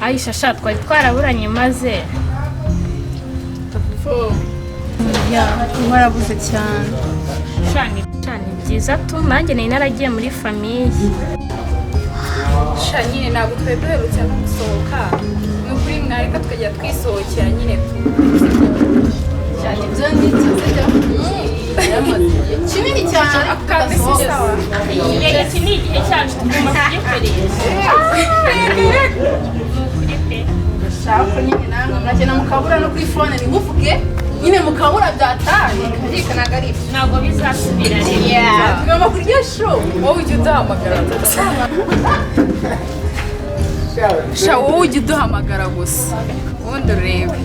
Aisha sha twari twaraburanye maze ya warabuze cyane shani byiza tu nanjye nari naragiye muri famille nyine ntabwo twari duherutse no gusohoka n'ukuri mwareka tukajya twisohokera nyine cyane ibyo nditse kinini cyane kandi si sawa iki ni igihe cyacu tugomba kugikorera shaka nyine namwe mwagenda mukabura no kuri phone ntimuvuge nyine mukabura byataye karika nagari ntabwo bizasubira rero tugomba kurya show wowe ujye uduhamagara wowe ujye uduhamagara gusa ubundi urebe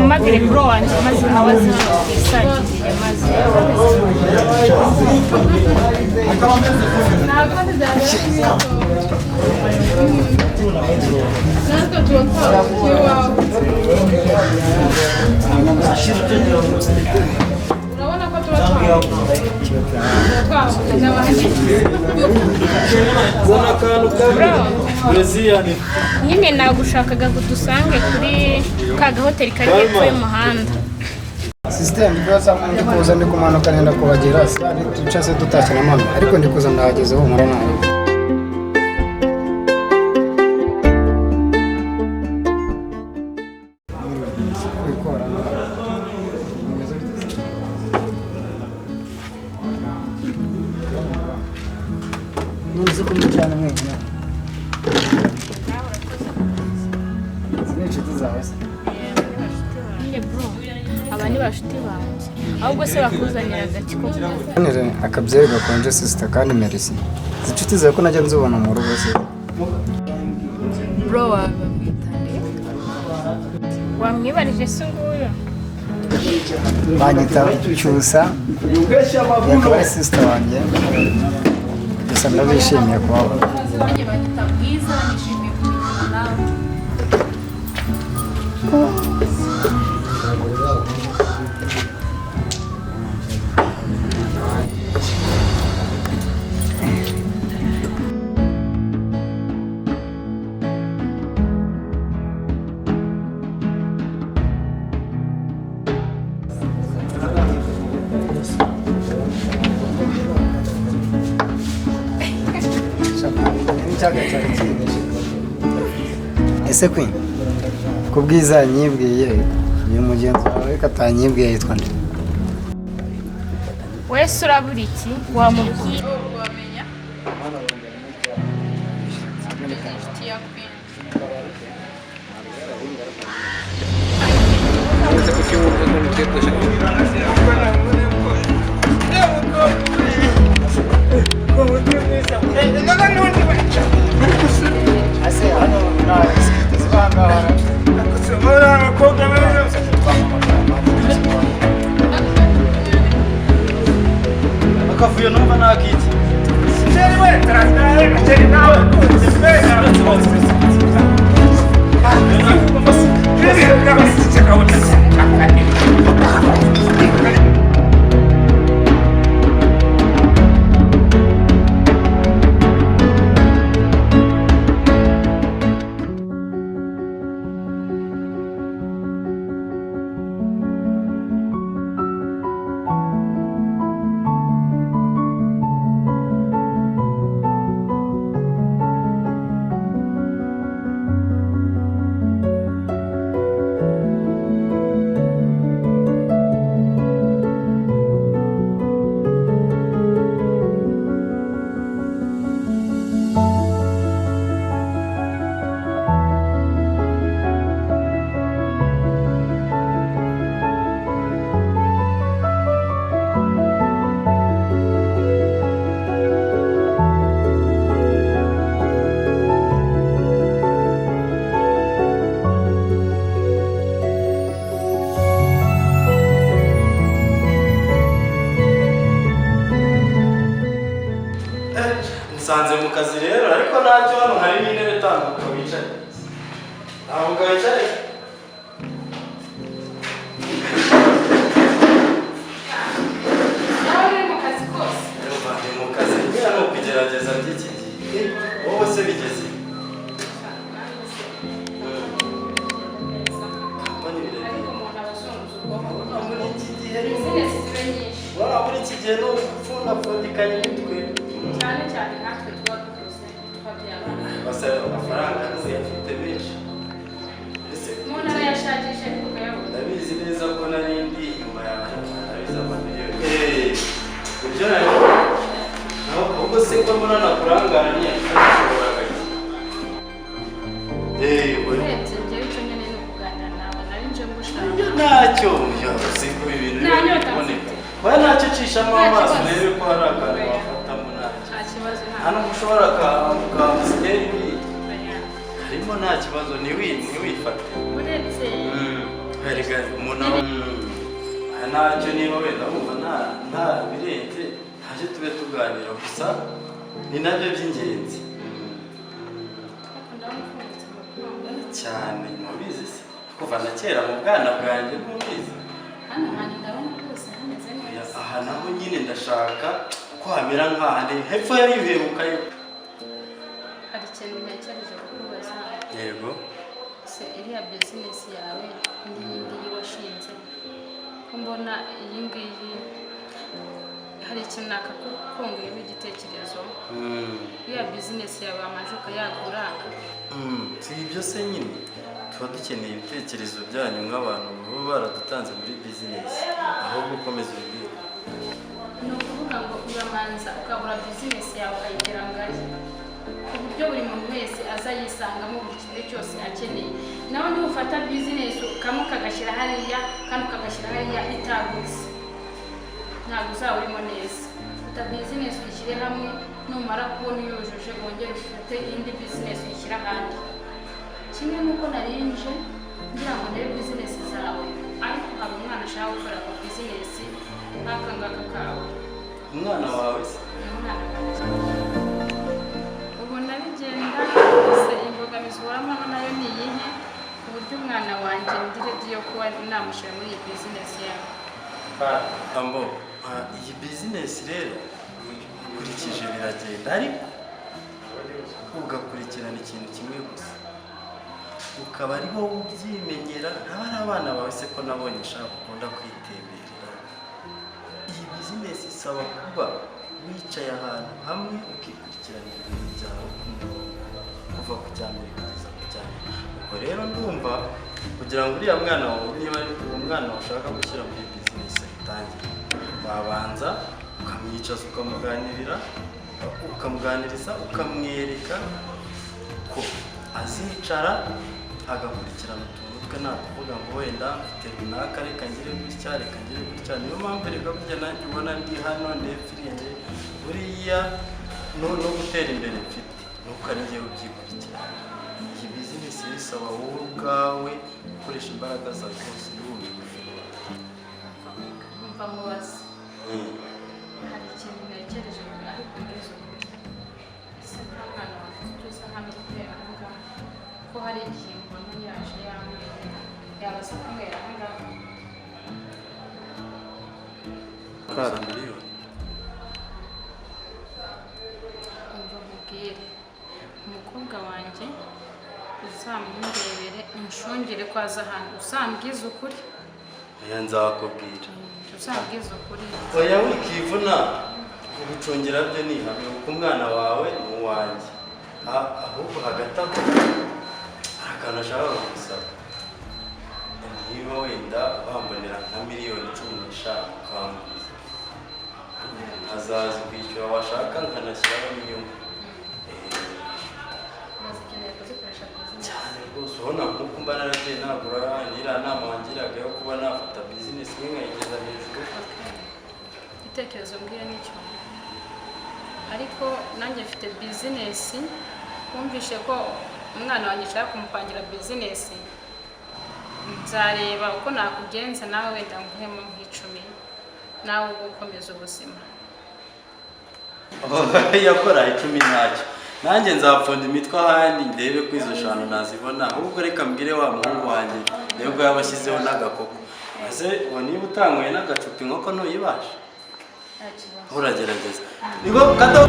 umagire bro wanjye maze nawe azisangirire maze nyine nagushakaga kudusange kuri ka gahoteli kari hepfo y'umuhanda system because ndi kuza ndi kumanuka nenda kubagera tucase tutashye na mama ariko ndi kuza ndahageze ho mara nawe Nzi kumujyana mwenyine aba ni bashuti banjye ahubwo se bakuzanira agakiko akabyeri gakonje sister kandi merci inshuti zawe ko najya nzubona mu rugo se bro wabamwitane wamwibarije se nguyu banyita CYUSA yakaba ari sister wanjye gusa ndabishimiye kubabona banyita bwiza nishimiye kumenyana nawe ese queen kubwiza nyibwiye uyu mugenzi wawe katanyibwiye yitwa nde wese urabura iki wamubwira wamenya akavuyo numva nakiti nsanze mu kazi rero ariko ntacyo hano hari n'intebe itambuka wicaye ntabwo wicaye nawe mu kazi kose ndi mu kazi niba ni ukugerageza by'iki gihe wowe se bigeze ikintu upfundapfundikanya imitwe cyane cyane natwe tuba dukuze twabyara basaba amafaranga n'uyafite menshi umuntu arayashakisha ariko ukayabona ndabizi neza ko narindi inyuma yawe ndabizi amamiliyoni ibyo nari ubwo se ko mbona nakurangara ntiyashobora gake urebye njyewe icyo nyine ni ukuganira nawe nari nje ngushaka ntacyo yavuze ko ibintu ntanyota biboneka wowe ntacyo ucishamo amaso urebe ko hari akantu wafatamo nta kibazo nta n'ubwo ushobora kamusiteri harimo nta kibazo ntiwifate uretse umuntu ntacyo niba wenda wumva nta birenze ntacyo tube tuganira gusa ni nabyo by'ingenzi cyane mubizi se kuva na kera mu bwana bwanjye mubizi hano hantu ndabona rwose hameze neza aha naho nyine ndashaka ko hamera nk'ahandi hepfo yari yuherukayo hari ikintu ntekereje kukubaza yego se iriya bizinesi yawe n'iyi ngiyi washinze ko mbona iyi ngiyi hari ikintu nakakunguyeho igitekerezo iriya bizinesi yawe amaze ukayagura si ibyo se nyine tuba dukeneye ibitekerezo byanyu nk'abantu baba baradutanze muri bizinesi ahubwo ukomeza ubibwira ni ukuvuga ngo uramanza ukabura bizinesi yawe ukayigera ngari ku buryo buri muntu wese aza yisangamo buri kimwe cyose akeneye nawe niba ufata bizinesi kamwe ukagashyira hariya kandi ukagashyira hariya itagutse ntabwo uzaba urimo neza ufata bizinesi uyishyire hamwe numara kubona uyujuje wongere ufate indi bizinesi uyishyire ahandi kimwe n'uko narinje ngira ngo ndebe bizinesi zawe ariko hari umwana ashaka gukora ku bizinesi nk'aka ngaka kawe umwana wawe se umwana wanjye ubona bigenda gusa imbogamizi uhoramo nayo ni iyihe ku buryo umwana wanjye ndiredi yo kuba namushyira muri iyi bizinesi yawe ambo iyi bizinesi rero ukurikije biragenda ariko ugakurikirana ikintu kimwe gusa ukaba ari wowe ubyimenyera ntaba ari abana bawe se ko nabonye ushaka ukunda kwitemberera iyi bizinesi isaba kuba wicaye ahantu hamwe ukikurikirana ibintu byawe kuva ku cya mbere kugeza ku cya mbere ubwo rero ndumva kugira ngo uriya mwana wawe niba ari umwana ushaka gushyira muri bizinesi ayitangira wabanza ukamwicaza ukamuganiriza ukamwereka ko azicara agakurikirana utuntu twe nta kuvuga ngo wenda mfite runaka reka ngire gutya niyo mpamvu reka burya nanjye ubona ndi hano ndefirinde buriya no gutera imbere mfite nuko ari njyewe ubyikurikirana iyi bizinesi bisaba wowe ubwawe gukoresha imbaraga zawe zose n'ubundi bushoboka umva mubaze hari ikintu ntekereje ariko ngeze ukuri ese nta mwana wawe uza hano kubera ahangaha ko hari igihe mbona yaje yambaye yabaza kubera ahangaha kara miliyoni umva mubwire umukobwa wanjye uzamwundebere unshungire ko aza hano uzambwize ukuri oya nzakubwira uzambwize ukuri oya wikivuna kugucungira byo ni hamwe kuko umwana wawe ni uwanjye ahubwo hagati aho hari akantu ashaka kugusaba niba wenda wambonera nka miliyoni 15 ukambwiza azazi kwishyura washaka nkanashyiraho inyuma cyane rwose ubona nk'uko mba naragiye nagura n'iriya nama wangiraga yo kuba nafata bizinesi imwe nkayigeza hejuru igitekerezo mbwira nicyo ariko nanjye mfite bizinesi wumvishe ko umwana wanjye nshaka kumupangira bizinesi nzareba uko nakugenza nawe wenda nguhemo nk'icumi nawe ukomeza ubuzima yakora 10 ntacyo nanjye nzapfunda imitwe ahandi ndebe ko izo eshanu nazibona ahubwo reka mbwire wa muhungu wanjye nibwo yabashyizeho n'agakoko maze uwo niba utanyweye n'agacupa inkoko ntuyibasha uragerageza niko kato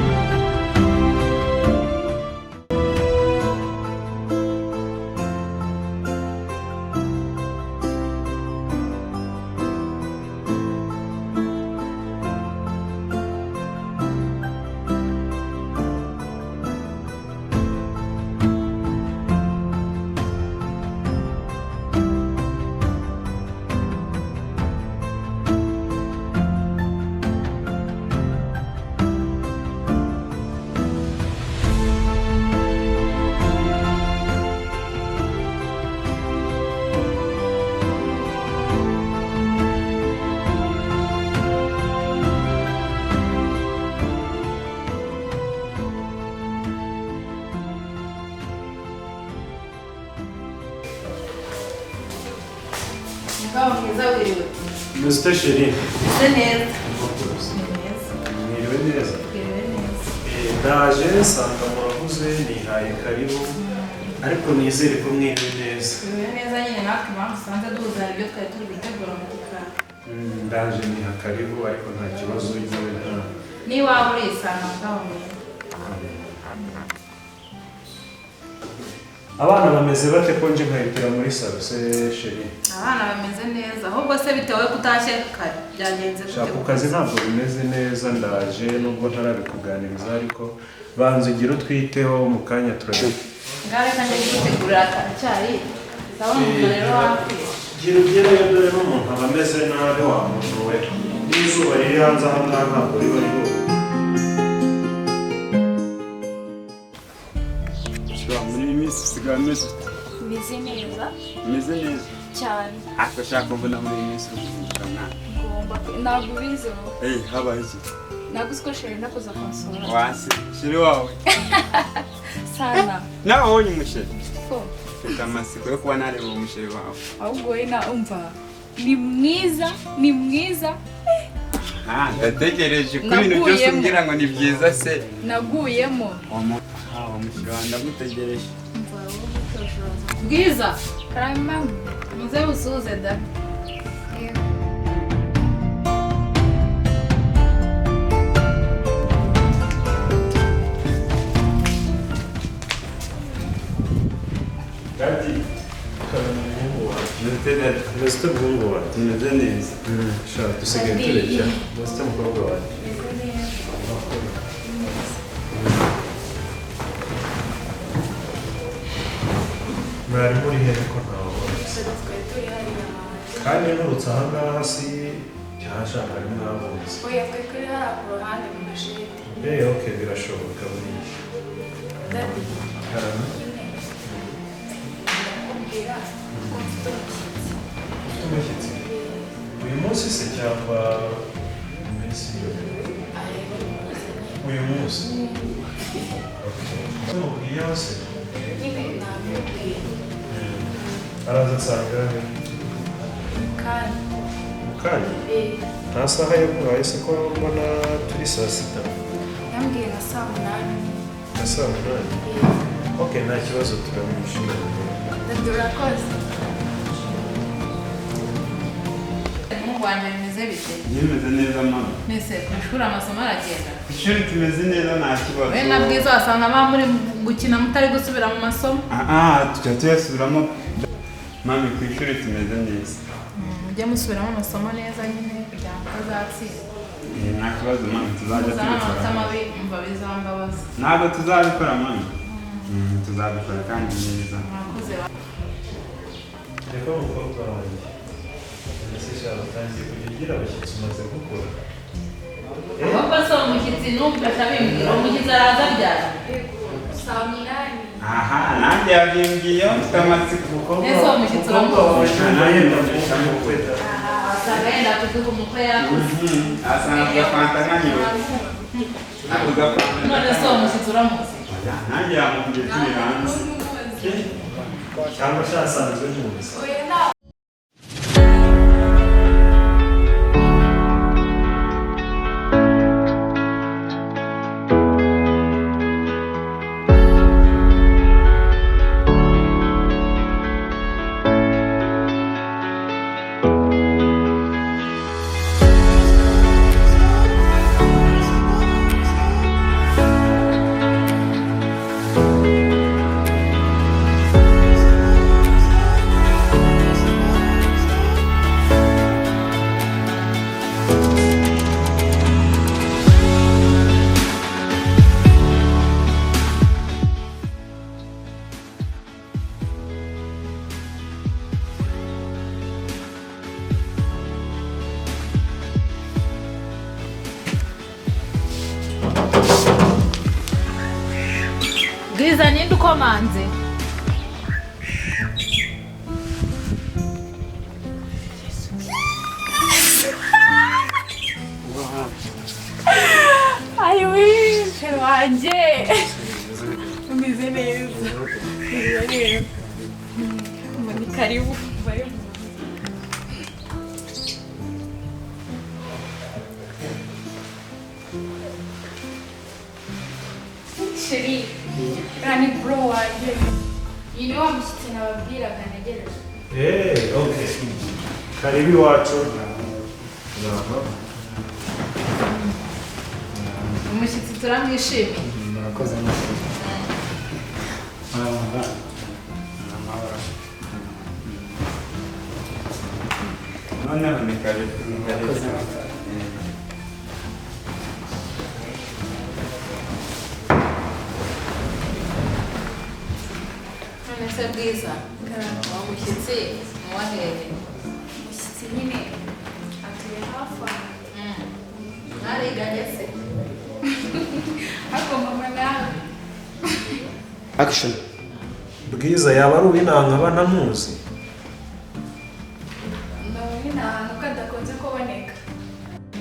Mugabo mwiza wiriwe. Mr. Sheri. Ese neza. Mwiriwe neza. Wiriwe neza. Ndaje nsanga muravuze nihaye karibu ariko nizere ko mwiriwe neza. Wiriwe neza nyine natwe mpamvu usanze duhuzanya ibyo twari turi gutegura mu gikari. Ndaje niha karibu ariko nta kibazo yewe nta. Niba waba urisanga mugabo mwiza. Abana bameze bate ko nje nkahitira muri salo se Sheri? Abana bameze neza ahubwo se bitewe kutashye kare byagenze gute? Shaka kazi ntabwo bimeze neza ndaje nubwo ntarabikuganiriza ariko banze gira utwiteho mu kanya turashaka. Ngare kanje gutegurira akacyari. Ndabona umuntu rero wakwira. Gira ugerayo dore n'umuntu aba ameze nabi wa muntu we. N'izuba riri hanze aha ngaha ntabwo riba riho. Muri minsi usigaye ameze ute? Meze neza Umeze neza cyane. ariko shaka mbona muri iyi minsi uri mwana. Ntabwo ubizi wowe. Habaye iki? Ntabwo uzi ko Sheri nakoze konsora. Wasi Sheri wawe Sana. nawe wabonye umusheri? Fo. Mfite amatsiko yo kuba nareba umusheri wawe. Ahubwo we na umva. Ni mwiza, ni mwiza. Ndategereje kuri ibintu byose umbwira ngo ni byiza se. Naguyemo. Umusheri wawe ndagutegereje. Bwiza. Karama. Muze usuze da. Gati. Mr. Bungu wa. Tumeze neza. Shaka dusigaye tureshya. Mr. Mukobwa wa. Mwari muri hehe ko ntabona? Kandi nturutse aha ngaha si cyashaka ari mwabonze. Oya twe kuri hariya ku ruhande mu gasheti. Okay birashoboka buriya. Dadi. Karame. Ndakubwira ko mfite umushyitsi. Ufite umushyitsi? Uyu munsi se cyangwa iminsi yose? Uyu munsi? Okay. Mubwiye hose? Nyine ntabibwiye. Araza nsanga he? Kandi. Mukanya? Nta saha yaguhaye se ko mbona turi saa sita? Yambwiye nka saa munani. Nka saa munani? Okay nta kibazo turamwishimira. Dadi urakoze. Mugwanya bimeze bite? Bimeze neza mama. Nese ku ishuri amasomo aragenda. Ku ishuri tumeze neza nta kibazo. We na Bwiza wasanga ba muri gukina mutari gusubira mu masomo. Tujya tuyasubiramo. Mami ku ishuri tumeze neza. Mujye musubiramo amasomo neza nyine kugira ngo azatsinda. Nta kibazo mami tuzajya tubikora. Mabi umva bizambabaza. Ntabwo tuzabikora mami. Tuzabikora kandi neza. Mwakoze ba. Reka umukobwa wanjye. Ese shaka utangiye kujya ugira abashyitsi umaze gukura. Ahubwo se umushyitsi n'ubwo atabimbwira umushyitsi araza ryari? Saa munani. Aha nanjye yabimbwiye mfite amatsiko umukobwa. Ese uwo mushyitsi uramuzi? Yenda kumukwe. Asanga yenda kuduha umukwe yakuze. Asanga fanta nkanyura. Akuga fanta. None se uwo mushyitsi uramuzi? Nanjye yamubwiye turi hanze. Cyangwa cyasanzwe muzi. Oya nta. Bwiza ninde ukomanze? Ay wishe wanjye. Umeze neza. Umeze neza. Ni karibu. bro wanjye. Iyi ni wa mushyitsi nababwiraga ntegereje. Okay. Karibu iwacu. Umushyitsi turamwishimiye. murakoze neza noneho ni karibu murakoze neza None se bwiza. Wa mushyitsi muwahehe. Umushyitsi nyine atuye hafi aho. Mwariganye se? Ariko mama nawe action Bwiza yaba ari uw'inanga banamuzi. ndabona nta hantu kadakunze kuboneka.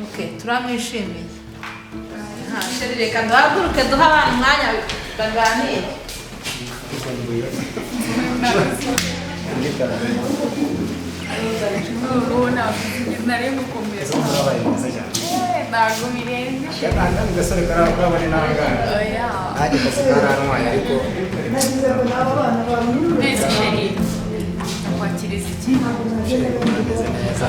Okay, turamwishimiye. Sheri reka duhaguruke duha abana umwanya baganire. Nari mukumbuye. murabaye neza cyane Ntabwo birenze. gatanga gasore karabone n'abagana Oya. ari kasikarantwaye ariko Mbese sheri. Kwakiriza iki? meze neza